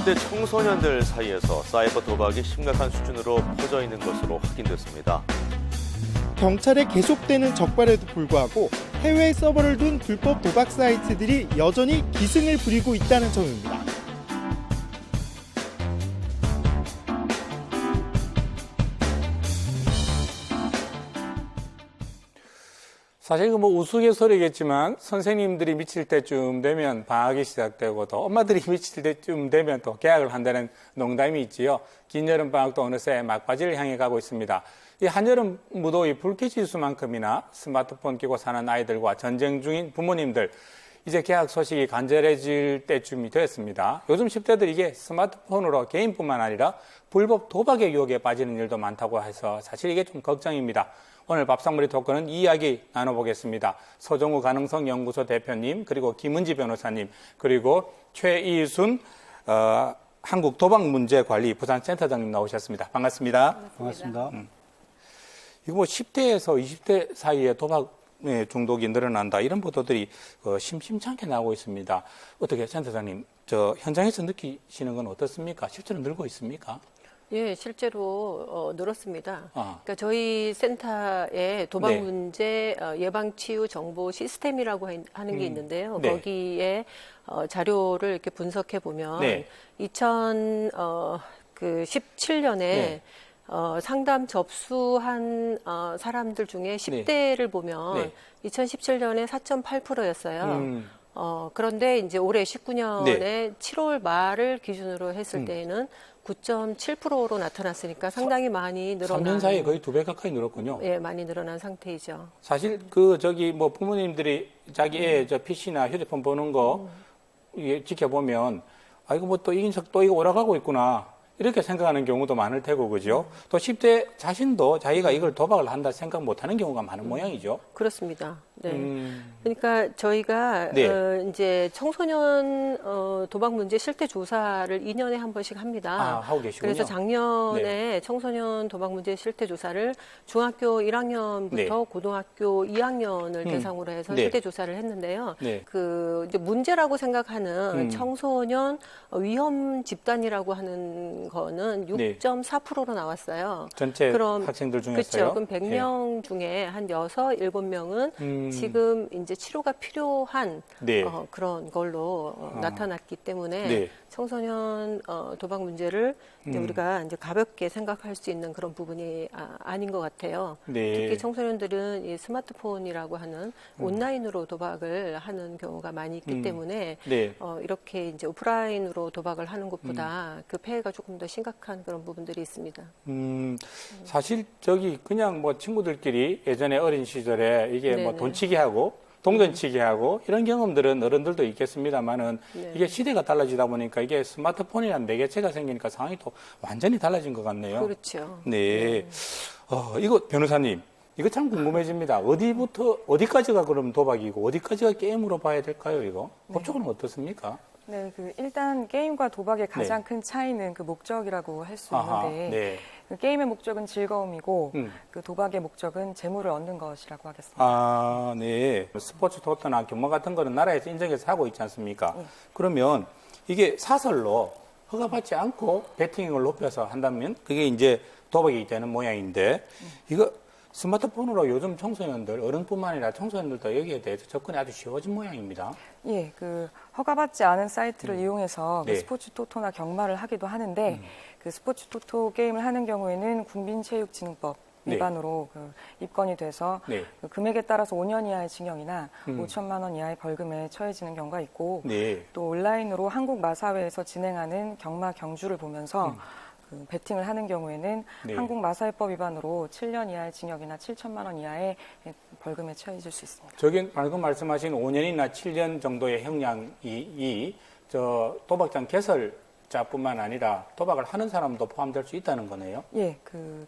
20대 청소년들 사이에서 사이버 도박이 심각한 수준으로 퍼져 있는 것으로 확인됐습니다. 경찰에 계속되는 적발에도 불구하고 해외 서버를 둔 불법 도박 사이트들이 여전히 기승을 부리고 있다는 점입니다. 사실 뭐 우스갯소리겠지만 선생님들이 미칠 때쯤 되면 방학이 시작되고 또 엄마들이 미칠 때쯤 되면 또 개학을 한다는 농담이 있지요. 긴 여름 방학도 어느새 막바지를 향해 가고 있습니다. 이 한여름 무더위 불쾌지수만큼이나 스마트폰 끼고 사는 아이들과 전쟁 중인 부모님들, 이제 개학 소식이 간절해질 때쯤이 되었습니다. 요즘 10대들 이게 스마트폰으로 게임뿐만 아니라 불법 도박의 유혹에 빠지는 일도 많다고 해서 사실 이게 좀 걱정입니다. 오늘 밥상머리 토크는 이 이야기 나눠보겠습니다. 서정우 가능성연구소 대표님, 그리고 김은지 변호사님, 그리고 최이순 한국도박문제관리 부산센터장님 나오셨습니다. 반갑습니다. 반갑습니다. 이거 뭐 10대에서 20대 사이에 도박 중독이 늘어난다, 이런 보도들이 심심찮게 나오고 있습니다. 어떻게 센터장님, 현장에서 느끼시는 건 어떻습니까? 실제로 늘고 있습니까? 예, 실제로 늘었습니다. 아. 그러니까 저희 센터에 도박 네. 문제 예방 치유 정보 시스템이라고 하는 게 있는데요. 네. 거기에 자료를 이렇게 분석해 보면 네. 2017년에 네. 상담 접수한 사람들 중에 10대를 보면 네. 2017년에 4.8%였어요. 그런데 이제 올해 19년에 네. 7월 말을 기준으로 했을 때에는 9.7%로 나타났으니까 상당히 많이 늘어난. 3년 사이에 거의 2배 가까이 늘었군요. 예, 많이 늘어난 상태이죠. 사실 뭐 부모님들이 자기의 PC나 휴대폰 보는 거 이게 지켜보면, 아, 이거 뭐 또 이 녀석 또 이거 오락하고 있구나, 이렇게 생각하는 경우도 많을 테고, 그죠? 또 10대 자신도 자기가 이걸 도박을 한다 생각 못 하는 경우가 많은 모양이죠. 그렇습니다. 네. 그러니까 저희가 네. 이제 청소년 도박 문제 실태 조사를 2년에 한 번씩 합니다. 아, 하고 계시군요. 그래서 작년에 네. 청소년 도박 문제 실태 조사를 중학교 1학년부터 네. 고등학교 2학년을 대상으로 해서 네. 실태 조사를 했는데요. 네. 이제 문제라고 생각하는 음. 청소년 위험 집단이라고 하는 거는 네. 6.4%로 나왔어요. 전체 그럼 학생들 중에서요? 그렇죠. 그럼 100명 중에 한 6, 7명은 지금 이제 치료가 필요한 네. 그런 걸로 나타났기 때문에 네. 청소년 도박 문제를 이제 우리가 이제 가볍게 생각할 수 있는 그런 부분이 아닌 것 같아요. 네. 특히 청소년들은 이 스마트폰이라고 하는 온라인으로 도박을 하는 경우가 많이 있기 때문에 네. 이렇게 이제 오프라인으로 도박을 하는 것보다 그 폐해가 조금 더 심각한 그런 부분들이 있습니다. 사실 그냥 뭐 친구들끼리 예전에 어린 시절에 이게 뭐 네네. 돈치기 하고 동전치기 하고 이런 경험들은 어른들도 있겠습니다만은 네. 이게 시대가 달라지다 보니까 이게 스마트폰이라는 매개체가 생기니까 상황이 또 완전히 달라진 것 같네요. 그렇죠. 네. 이거 변호사님, 이거 참 궁금해집니다. 어디까지가 그럼 도박이고 어디까지가 게임으로 봐야 될까요, 이거? 법적으로는 어떻습니까? 네, 일단 게임과 도박의 가장 큰 차이는 그 목적이라고 할 수 아하, 있는데 네. 그 게임의 목적은 즐거움이고 그 도박의 목적은 재물을 얻는 것이라고 하겠습니다. 아, 네. 스포츠 토토나 경마 같은 거는 나라에서 인정해서 하고 있지 않습니까? 그러면 이게 사설로 허가받지 않고 베팅을 높여서 한다면 그게 이제 도박이 되는 모양인데 이거 스마트폰으로 요즘 청소년들, 어른뿐만 아니라 청소년들도 여기에 대해서 접근이 아주 쉬워진 모양입니다. 예, 허가받지 않은 사이트를 이용해서 네. 스포츠 토토나 경마를 하기도 하는데 그 스포츠 토토 게임을 하는 경우에는 국민체육진흥법 네. 위반으로 입건이 돼서 네. 그 금액에 따라서 5년 이하의 징역이나 5천만 원 이하의 벌금에 처해지는 경우가 있고 네. 또 온라인으로 한국마사회에서 진행하는 경마 경주를 보면서 베팅을 하는 경우에는 네. 한국마사회법 위반으로 7년 이하의 징역이나 7천만 원 이하의 벌금에 처해질 수 있습니다. 저기 방금 말씀하신 5년이나 7년 정도의 형량이 도박장 개설자뿐만 아니라 도박을 하는 사람도 포함될 수 있다는 거네요. 예,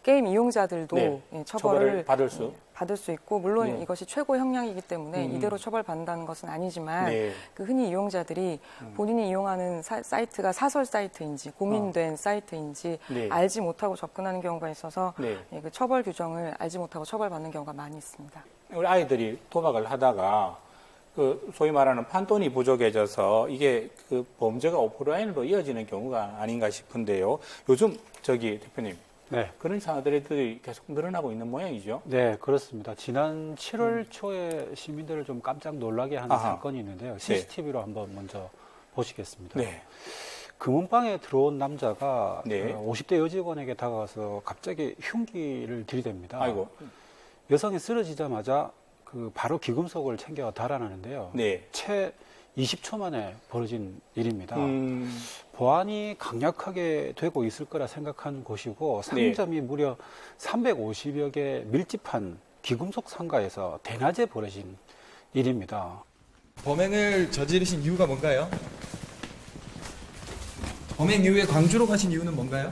게임 이용자들도 네. 처벌을 받을 수 있고 물론 네. 이것이 최고 형량이기 때문에 이대로 처벌받는다는 것은 아니지만 네. 흔히 이용자들이 본인이 이용하는 사이트가 사설 사이트인지 공인된 사이트인지 네. 알지 못하고 접근하는 경우가 있어서 네. 그 처벌 규정을 알지 못하고 처벌받는 경우가 많이 있습니다. 우리 아이들이 도박을 하다가 그 소위 말하는 판돈이 부족해져서 이게 그 범죄가 오프라인으로 이어지는 경우가 아닌가 싶은데요. 요즘 저기 대표님 네. 그런 사례들이 계속 늘어나고 있는 모양이죠. 네, 그렇습니다. 지난 7월 초에 시민들을 좀 깜짝 놀라게 하는 아하. 사건이 있는데요. CCTV로 한번 먼저 보시겠습니다. 네. 금은방에 들어온 남자가 네. 50대 여직원에게 다가가서 갑자기 흉기를 들이댑니다. 아이고. 여성이 쓰러지자마자 그 바로 기금속을 챙겨 달아나는데요. 네. 채 20초 만에 벌어진 일입니다. 음, 보안이 강력하게 되고 있을 거라 생각한 곳이고 상점이 무려 350여 개 밀집한 기금속 상가에서 대낮에 벌어진 일입니다. 범행을 저지르신 이유가 뭔가요? 범행 이후에 광주로 가신 이유는 뭔가요?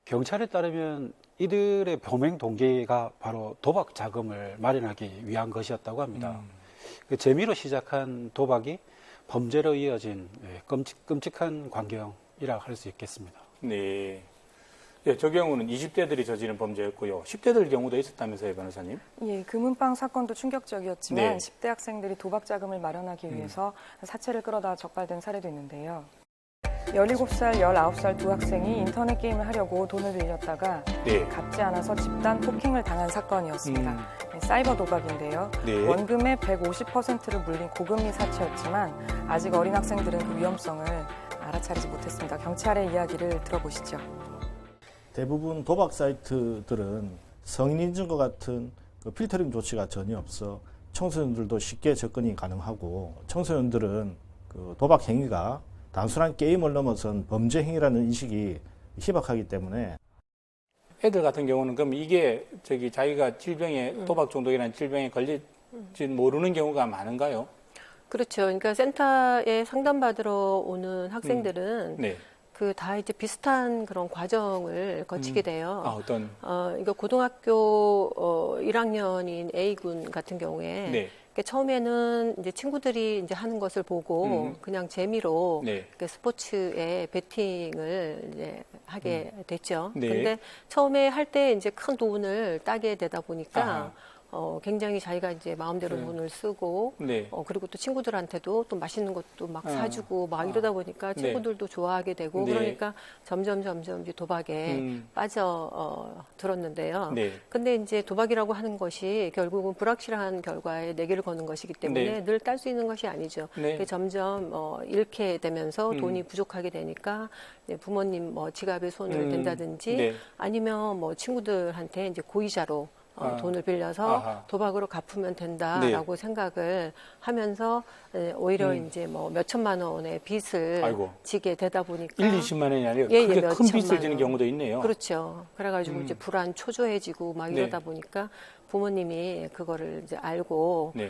경찰에 따르면 이들의 범행 동기가 바로 도박 자금을 마련하기 위한 것이었다고 합니다. 그 재미로 시작한 도박이 범죄로 이어진 끔찍한 광경이라 할 수 있겠습니다. 네. 네, 저 경우는 20대들이 저지른 범죄였고요. 10대들 경우도 있었다면서요, 변호사님? 예, 금은방 사건도 충격적이었지만 네. 10대 학생들이 도박 자금을 마련하기 위해서 사채를 끌어다 적발된 사례도 있는데요. 17살, 19살 두 학생이 인터넷 게임을 하려고 돈을 빌렸다가 네. 갚지 않아서 집단 폭행을 당한 사건이었습니다. 사이버 도박인데요. 네. 원금의 150%를 물린 고금리 사채였지만 아직 어린 학생들은 그 위험성을 알아차리지 못했습니다. 경찰의 이야기를 들어보시죠. 대부분 도박 사이트들은 성인 인증과 같은 그 필터링 조치가 전혀 없어 청소년들도 쉽게 접근이 가능하고 청소년들은 그 도박 행위가 단순한 게임을 넘어선 범죄 행위라는 인식이 희박하기 때문에 애들 같은 경우는 그럼 이게 저기 자기가 질병에 도박 중독이라는 질병에 걸릴지 모르는 경우가 많은가요? 그렇죠. 그러니까 센터에 상담받으러 오는 학생들은 네. 그 다 이제 비슷한 그런 과정을 거치게 돼요. 아, 어떤? 이거 고등학교 1학년인 A군 같은 경우에 네. 그러니까 처음에는 이제 친구들이 이제 하는 것을 보고 그냥 재미로 네. 그 스포츠에 베팅을 이제 하게 됐죠. 네. 근데 처음에 할 때 이제 큰 돈을 따게 되다 보니까 아하. 굉장히 자기가 이제 마음대로 돈을 쓰고 네. 그리고 또 친구들한테도 또 맛있는 것도 막 사주고 막 이러다 보니까 네. 친구들도 좋아하게 되고 네. 그러니까 점점 이제 도박에 빠져 들었는데요. 네. 근데 이제 도박이라고 하는 것이 결국은 불확실한 결과에 내기를 거는 것이기 때문에 네. 늘 딸 수 있는 것이 아니죠. 네. 그게 점점 잃게 되면서 돈이 부족하게 되니까 이제 부모님 뭐 지갑에 손을 댄다든지 네. 아니면 뭐 친구들한테 이제 고의자로 돈을 빌려서 아하. 도박으로 갚으면 된다라고 생각을 하면서 오히려 이제 뭐 몇천만 원의 빚을 아이고. 지게 되다 보니까 1, 20만 원이 아니라 예, 크게 큰 몇천만 빚을 지는 원. 경우도 있네요. 그렇죠. 그래가지고 이제 불안 초조해지고 막 네. 이러다 보니까 부모님이 그거를 이제 알고 네.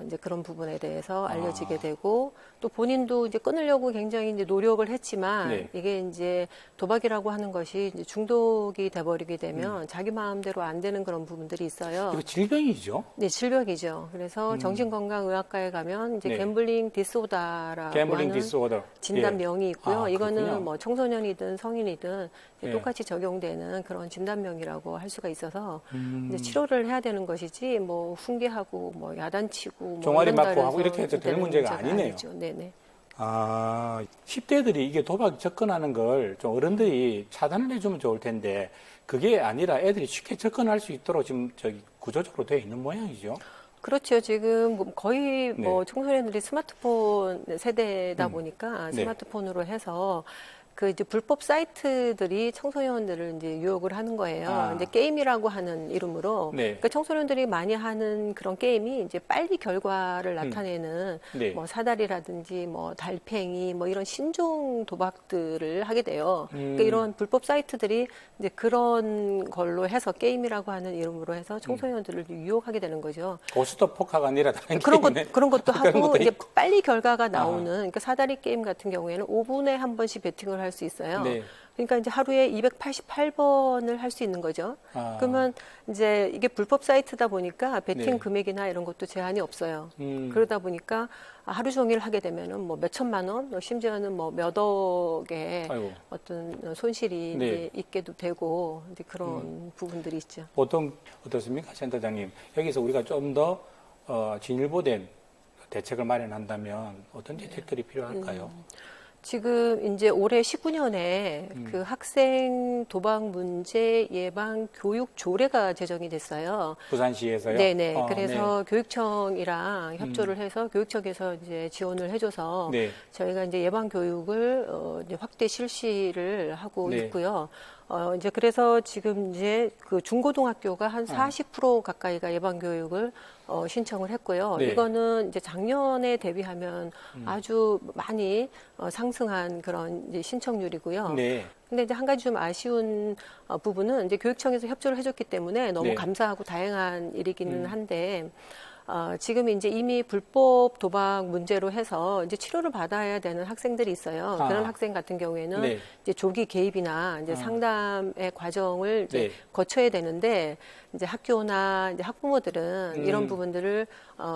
이제 그런 부분에 대해서 알려지게 되고 또 본인도 이제 끊으려고 굉장히 이제 노력을 했지만 네. 이게 이제 도박이라고 하는 것이 이제 중독이 돼버리게 되면 자기 마음대로 안 되는 그런 부분들이 있어요. 이거 질병이죠? 네, 질병이죠. 그래서 정신건강의학과에 가면 이제 네. 갬블링 디스오더라고 gambling 하는 disorder. 진단명이 있고요. 아, 이거는 그렇군요. 뭐 청소년이든 성인이든 예. 똑같이 적용되는 그런 진단명이라고 할 수가 있어서 이제 치료를 해야 되는 것이지 뭐 훈계하고 뭐 야단치고 뭐 종아리 이런 맞고 다른 하고 이렇게 해도 될 되는 문제가 아니네요. 아니죠. 네네. 아, 10대들이 이게 도박 접근하는 걸 좀 어른들이 차단을 해주면 좋을 텐데 그게 아니라 애들이 쉽게 접근할 수 있도록 지금 저기 구조적으로 되어 있는 모양이죠. 그렇죠. 지금 뭐 거의 네. 뭐 청소년들이 스마트폰 세대다 보니까 네. 스마트폰으로 해서 그 이제 불법 사이트들이 청소년들을 이제 유혹을 하는 거예요. 아. 이제 게임이라고 하는 이름으로. 네. 그러니까 청소년들이 많이 하는 그런 게임이 이제 빨리 결과를 나타내는 네. 뭐 사다리라든지 뭐 달팽이 뭐 이런 신종 도박들을 하게 돼요. 그러니까 이런 불법 사이트들이 이제 그런 걸로 해서 게임이라고 하는 이름으로 해서 청소년들을 유혹하게 되는 거죠. 고스톱 포카가 아니라 다른 그런 것, 게임이네. 그런 것도 그런 하고, 것도 이제 있고. 빨리 결과가 나오는, 그러니까 사다리 게임 같은 경우에는 5분에 한 번씩 배팅을 할 수 있어요. 네. 그러니까 이제 하루에 288번을 할 수 있는 거죠. 아. 그러면 이제 이게 불법 사이트다 보니까 배팅 네. 금액이나 이런 것도 제한이 없어요. 음. 그러다 보니까 하루 종일 하게 되면은 뭐 몇천만 원, 심지어는 뭐 몇 억의 아이고. 어떤 손실이 네. 이제 있게도 되고, 이제 그런 부분들이 있죠. 보통 어떻습니까, 센터장님? 여기서 우리가 좀 더 진일보된 대책을 마련한다면 어떤 대책들이 필요할까요? 지금 이제 올해 19년에 그 학생 도박 문제 예방 교육 조례가 제정이 됐어요. 부산시에서요? 네네. 네. 그래서 교육청이랑 협조를 해서 교육청에서 이제 지원을 해줘서 네. 저희가 이제 예방 교육을 이제 확대 실시를 하고 네. 있고요. 이제 그래서 지금 이제 그 중고등학교가 한 40% 가까이가 예방 교육을 신청을 했고요. 네. 이거는 이제 작년에 대비하면 아주 많이 상승한 그런 이제 신청률이고요. 네. 근데 이제 한 가지 좀 아쉬운 부분은 이제 교육청에서 협조를 해줬기 때문에 너무 네. 감사하고 다양한 일이기는 한데 지금 이제 이미 불법 도박 문제로 해서 이제 치료를 받아야 되는 학생들이 있어요. 그런 학생 같은 경우에는 네. 이제 조기 개입이나 이제 상담의 과정을 이제 네. 거쳐야 되는데 이제 학교나 이제 학부모들은 이런 부분들을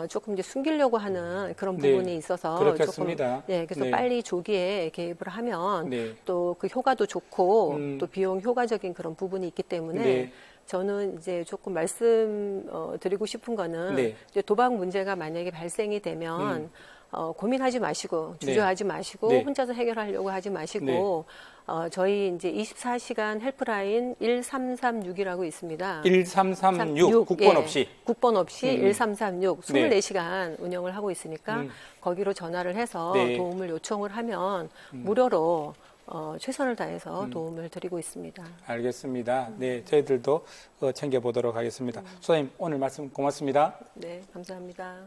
조금 이제 숨기려고 하는 그런 네. 부분이 있어서 그렇겠습니다. 조금 그래서 네. 빨리 조기에 개입을 하면 네. 또 그 효과도 좋고 또 비용 효과적인 그런 부분이 있기 때문에 네. 저는 이제 조금 말씀 드리고 싶은 거는 네. 이제 도박 문제가 만약에 발생이 되면 고민하지 마시고 주저하지 마시고 네. 혼자서 해결하려고 하지 마시고 저희 이제 24시간 헬프라인 1336이라고 있습니다. 1336 국번 없이. 국번 없이 1336 네. 24시간 운영을 하고 있으니까 거기로 전화를 해서 네. 도움을 요청을 하면 무료로 최선을 다해서 도움을 드리고 있습니다. 알겠습니다. 네, 저희들도 챙겨보도록 하겠습니다. 소장님, 오늘 말씀 고맙습니다. 네, 감사합니다.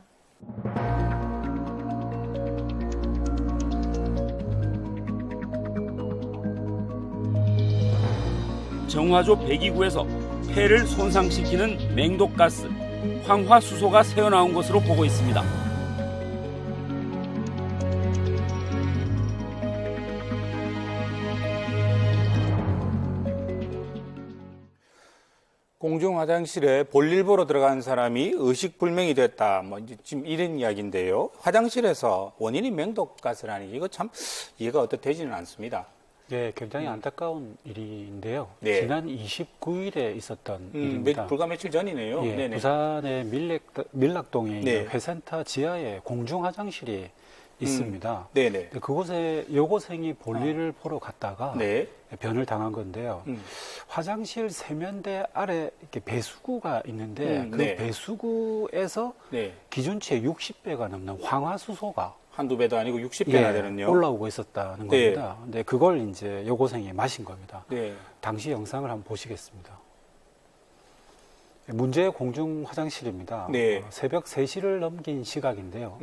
정화조 배기구에서 폐를 손상시키는 맹독가스, 황화수소가 새어나온 것으로 보고 있습니다. 공중 화장실에 볼일 보러 들어간 사람이 의식불명이 됐다. 뭐 이제 지금 이런 이야기인데요. 화장실에서 원인이 맹독가스라니 이거 참 이해가 어떻게 되지는 않습니다. 네, 굉장히 안타까운 일인데요. 네. 지난 29일에 있었던 일입니다. 불과 며칠 전이네요. 예, 네네. 부산의 밀락동에 네. 있는 회센터 지하에 공중 화장실이 있습니다. 네네. 근데 그곳에 여고생이 볼일을 보러 갔다가 네. 변을 당한 건데요. 화장실 세면대 아래 이렇게 배수구가 있는데 그 네. 배수구에서 네. 기준치의 60배가 넘는 황화수소가 한두 배도 아니고 60배나 되는요. 올라오고 있었다는 네. 겁니다. 근데 그걸 이제 여고생이 마신 겁니다. 네. 당시 영상을 한번 보시겠습니다. 문제의 공중 화장실입니다. 네. 새벽 3시를 넘긴 시각인데요.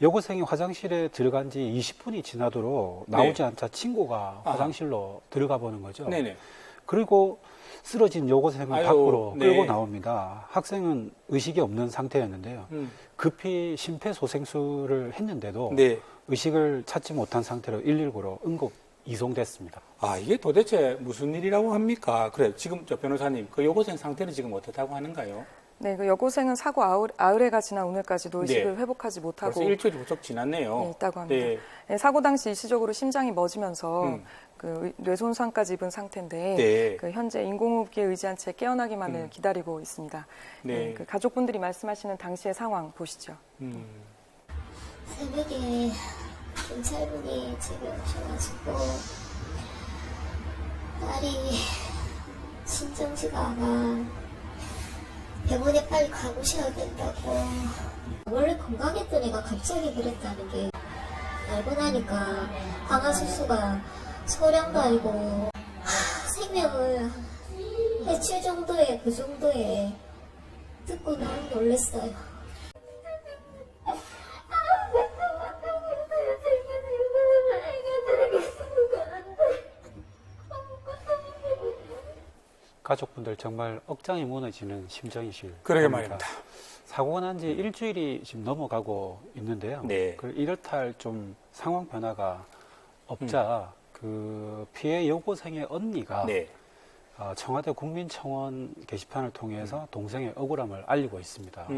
여고생이 화장실에 들어간 지 20분이 지나도록 나오지 않자 친구가 화장실로 들어가 보는 거죠. 네네. 그리고 쓰러진 여고생을 아유, 밖으로 네. 끌고 나옵니다. 학생은 의식이 없는 상태였는데요. 급히 심폐소생술을 했는데도 네. 의식을 찾지 못한 상태로 119로 응급 이송됐습니다. 아, 이게 도대체 무슨 일이라고 합니까? 그래, 지금 저 변호사님, 그 여고생 상태는 지금 어떻다고 하는가요? 네, 그 여고생은 사고 아흘해가 지난 오늘까지도 의식을 회복하지 못하고 벌써 일주일이 부쩍 지났네요. 네, 있다고 합니다. 네. 네, 사고 당시 일시적으로 심장이 멎으면서 그 뇌손상까지 입은 상태인데 네. 그 현재 인공호흡기에 의지한 채 깨어나기만을 기다리고 있습니다. 네. 네, 그 가족분들이 말씀하시는 당시의 상황 보시죠. 새벽에 경찰분이 집에 오셔가지고 딸이 신정지가 않아 병원에 빨리 가보셔야 된다고. 원래 건강했던 애가 갑자기 그랬다는 게 알고 나니까 황화수소가 소량도 아니고 생명을 해칠 정도의 그 정도의 듣고 너무 놀랐어요. 가족분들 정말 억장이 무너지는 심정이실 그러게 겁니다. 말입니다. 사고가 난 지 일주일이 지금 넘어가고 있는데요. 네. 이렇다 할 좀 상황 변화가 없자 그 피해 여고생의 언니가 네. 청와대 국민청원 게시판을 통해서 동생의 억울함을 알리고 있습니다.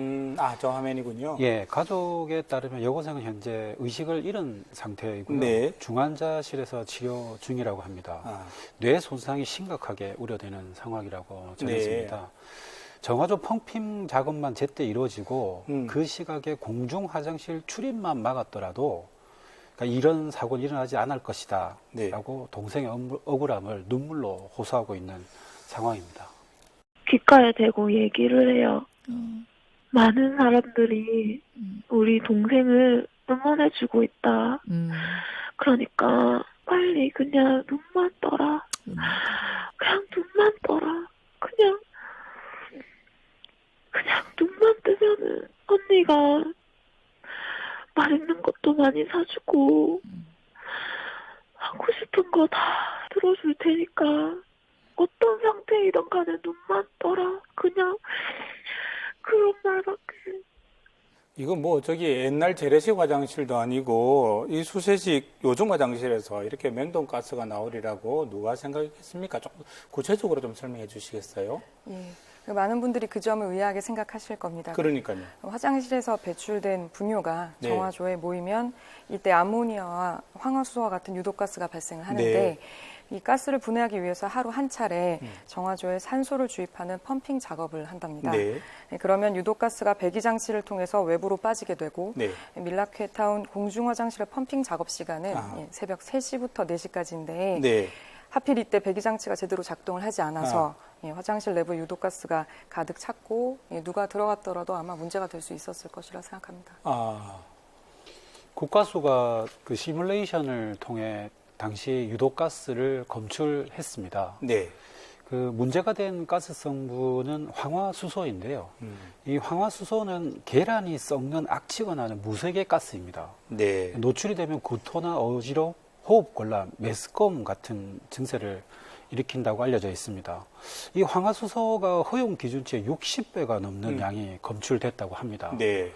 저 화면이군요. 예, 가족에 따르면 여고생은 현재 의식을 잃은 상태이고요. 네. 중환자실에서 치료 중이라고 합니다. 아. 뇌 손상이 심각하게 우려되는 상황이라고 전했습니다. 정화조 펌핑 작업만 제때 이루어지고 그 시각에 공중 화장실 출입만 막았더라도 그러니까 이런 사고는 일어나지 않을 것이다 라고 동생의 억울함을 눈물로 호소하고 있는 상황입니다. 귓가에 대고 얘기를 해요. 많은 사람들이 우리 동생을 응원해주고 있다. 그러니까 빨리 그냥 눈만 떠라. 그냥 눈만 떠라. 그냥 눈만 뜨면은 언니가 맛있는 것도 많이 사주고 하고 싶은 거 다 들어줄 테니까 어떤 상태이든 간에 눈만 떠라. 그냥 그런 말밖에. 이거 뭐 저기 옛날 재래식 화장실도 아니고 이 수세식 요즘 화장실에서 이렇게 맹동가스가 나오리라고 누가 생각했습니까? 조금 구체적으로 좀 설명해 주시겠어요? 예. 많은 분들이 그 점을 의아하게 생각하실 겁니다. 그러니까요. 화장실에서 배출된 분뇨가 네. 정화조에 모이면 이때 암모니아와 황화수소와 같은 유독가스가 발생을 하는데 네. 이 가스를 분해하기 위해서 하루 한 차례 정화조에 산소를 주입하는 펌핑 작업을 한답니다. 네. 그러면 유독가스가 배기장치를 통해서 외부로 빠지게 되고 네. 밀락회타운 공중화장실의 펌핑 작업 시간은 새벽 3시부터 4시까지인데 네. 하필 이때 배기장치가 제대로 작동을 하지 않아서 화장실 내부 유독가스가 가득 찼고 누가 들어갔더라도 아마 문제가 될 수 있었을 것이라 생각합니다. 국가수가 그 시뮬레이션을 통해 당시 유독가스를 검출했습니다. 네. 그 문제가 된 가스 성분은 황화수소인데요. 이 황화수소는 계란이 썩는 악취가 나는 무색의 가스입니다. 네. 노출이 되면 구토나 어지러움, 호흡곤란, 메스꺼움 같은 증세를 일으킨다고 알려져 있습니다. 이 황화수소가 허용 기준치의 60배가 넘는 양이 검출됐다고 합니다. 네.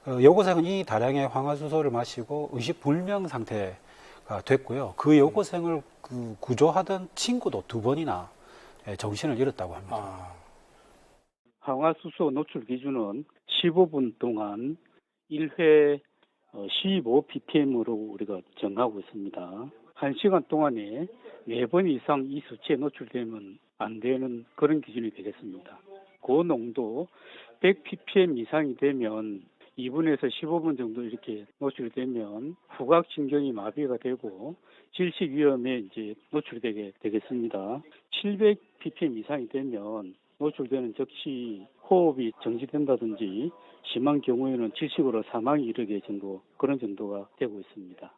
여고생은 이 다량의 황화수소를 마시고 의식불명 상태가 됐고요. 그 여고생을 구조하던 친구도 2번이나 정신을 잃었다고 합니다. 황화수소 노출 기준은 15분 동안 1회 15ppm으로 우리가 정하고 있습니다. 1시간 동안에 4번 이상 이 수치에 노출되면 안 되는 그런 기준이 되겠습니다. 그 농도 100ppm 이상이 되면 2분에서 15분 정도 이렇게 노출되면 후각신경이 마비가 되고 질식 위험에 이제 노출되게 되겠습니다. 700ppm 이상이 되면 노출되는 즉시 호흡이 정지된다든지 심한 경우에는 질식으로 사망이 이르게 정도 그런 정도가 되고 있습니다.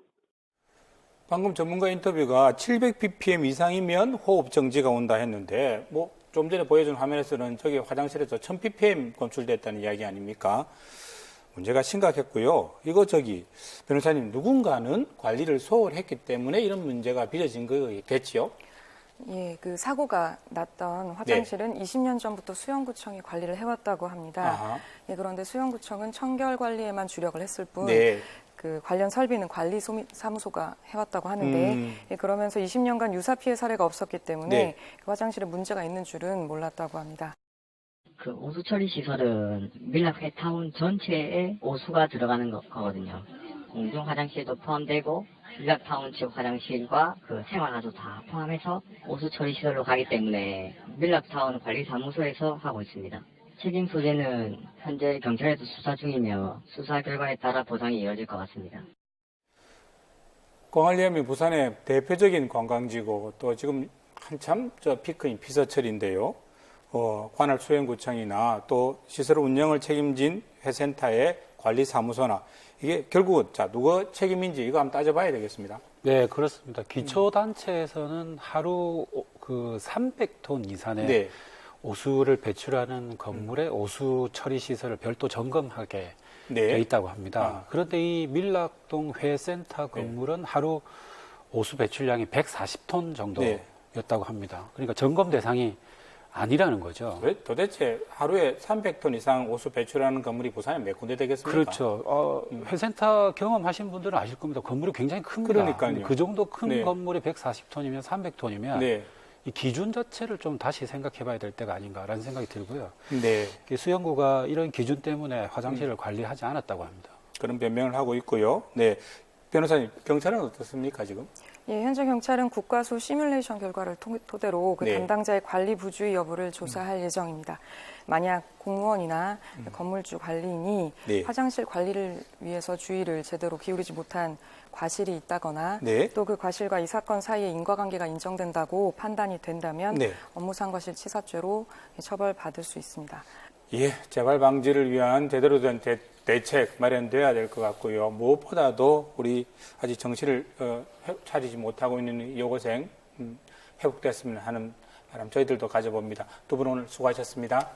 방금 전문가 인터뷰가 700ppm 이상이면 호흡 정지가 온다 했는데 뭐 좀 전에 보여준 화면에서는 저기 화장실에서 1000ppm 검출됐다는 이야기 아닙니까? 문제가 심각했고요. 이거 저기 변호사님 누군가는 관리를 소홀했기 때문에 이런 문제가 빚어진 거겠지요? 예, 그 사고가 났던 화장실은 20년 전부터 수영구청이 관리를 해왔다고 합니다. 예, 그런데 수영구청은 청결 관리에만 주력을 했을 뿐, 그 관련 설비는 관리사무소가 해왔다고 하는데, 예, 그러면서 20년간 유사 피해 사례가 없었기 때문에 그 화장실에 문제가 있는 줄은 몰랐다고 합니다. 그 오수 처리 시설은 밀락회타운 전체에 오수가 들어가는 거거든요. 공중 화장실도 포함되고 밀락타운집 화장실과 그 생활화도 다 포함해서 오수 처리 시설로 가기 때문에 밀락타운 관리사무소에서 하고 있습니다. 책임 소재는 현재 경찰에서 수사 중이며 수사 결과에 따라 보상이 이어질 것 같습니다. 광안리암이 부산의 대표적인 관광지고 또 지금 한참 저 피크인 피서철인데요. 관할 수영구청이나 또 시설 운영을 책임진 회센터의 관리사무소나 이게 결국은 누가 책임인지 이거 한번 따져봐야 되겠습니다. 네, 그렇습니다. 기초단체에서는 하루 그 300톤 이상의 오수를 배출하는 건물의 오수 처리 시설을 별도 점검하게 돼 있다고 합니다. 그런데 이 밀락동 회센터 건물은 하루 오수 배출량이 140톤 정도였다고 합니다. 그러니까 점검 대상이 아니라는 거죠. 왜 도대체 하루에 300톤 이상 오수 배출하는 건물이 부산에 몇 군데 되겠습니까? 그렇죠. 회센터 경험하신 분들은 아실 겁니다. 건물이 굉장히 큽니다. 그러니까요. 그 정도 큰 건물이 140톤이면 300톤이면 이 기준 자체를 좀 다시 생각해 봐야 될 때가 아닌가라는 생각이 들고요. 수영구가 이런 기준 때문에 화장실을 관리하지 않았다고 합니다. 그런 변명을 하고 있고요. 네. 변호사님, 경찰은 어떻습니까, 지금? 예, 현재 경찰은 국과수 시뮬레이션 결과를 토대로 그 네. 담당자의 관리 부주의 여부를 조사할 예정입니다. 만약 공무원이나 건물주 관리인이 네. 화장실 관리를 위해서 주의를 제대로 기울이지 못한 과실이 있다거나 네. 또 그 과실과 이 사건 사이에 인과관계가 인정된다고 판단이 된다면 네. 업무상과실 치사죄로 처벌받을 수 있습니다. 예, 재발 방지를 위한 제대로 된 대책 마련돼야 될 것 같고요. 무엇보다도 우리 아직 정신을 차리지 못하고 있는 이 여고생 회복됐으면 하는 바람 저희들도 가져봅니다. 두 분 오늘 수고하셨습니다.